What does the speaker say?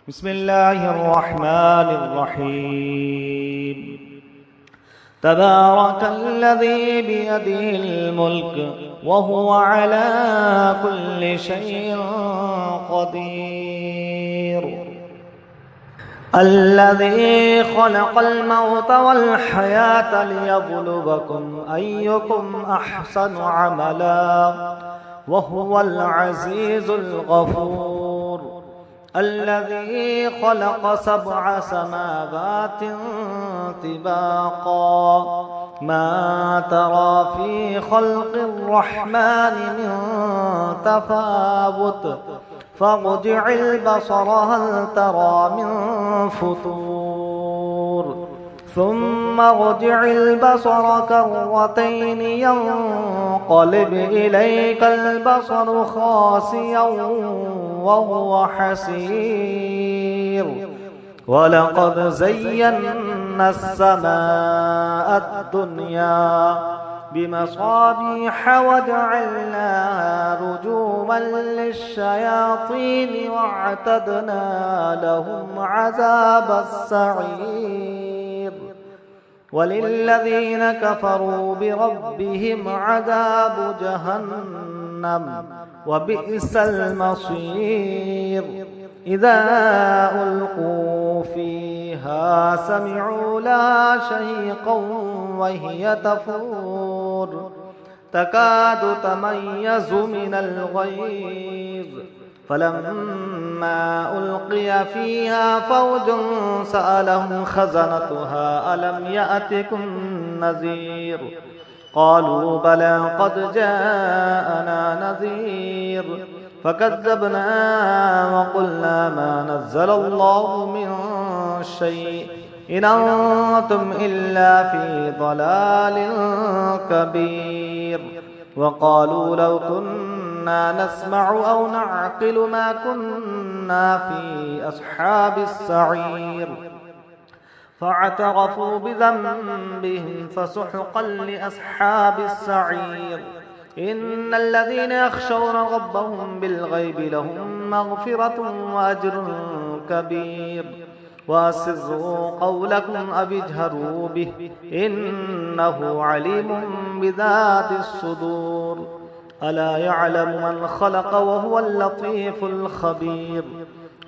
بسم الله الرحمن الرحيم تبارك الذي بيده الملك وهو على كل شيء قدير الذي خلق الموت والحياة ليبلوكم أيكم أحسن عملا وهو العزيز الغفور الذي خلق 7 سماوات طباقا ما ترى في خلق الرحمن من تفاوت فارجع البصر هل ترى من فطور ثم ارجع البصر كرتين ينقلب إليك البصر خاسئا وهو حسير ولقد زينا السماء الدنيا بمصابيح وجعلناها رجوما للشياطين واعتدنا لهم عذاب السعير وللذين كفروا بربهم عذاب جهنم وبئس المصير إذا ألقوا فيها سمعوا لها شهيقا وهي تفور تكاد تميز من الغيظ فلما ألقي فيها فوج سألهم خزنتها ألم يأتكم نذير قالوا بلى قد جاءنا نذير فكذبنا وقلنا ما نزل الله من شيء إن أنتم إلا في ضلال كبير وقالوا لو كنا نسمع أو نعقل ما كنا في أصحاب السعير فاعترفوا بذنبهم فسحقا لأصحاب السعير إن الذين يخشون ربهم بالغيب لهم مغفرة وأجر كبير وأسروا قولكم أو اجهروا به إنه عليم بذات الصدور ألا يعلم من خلق وهو اللطيف الخبير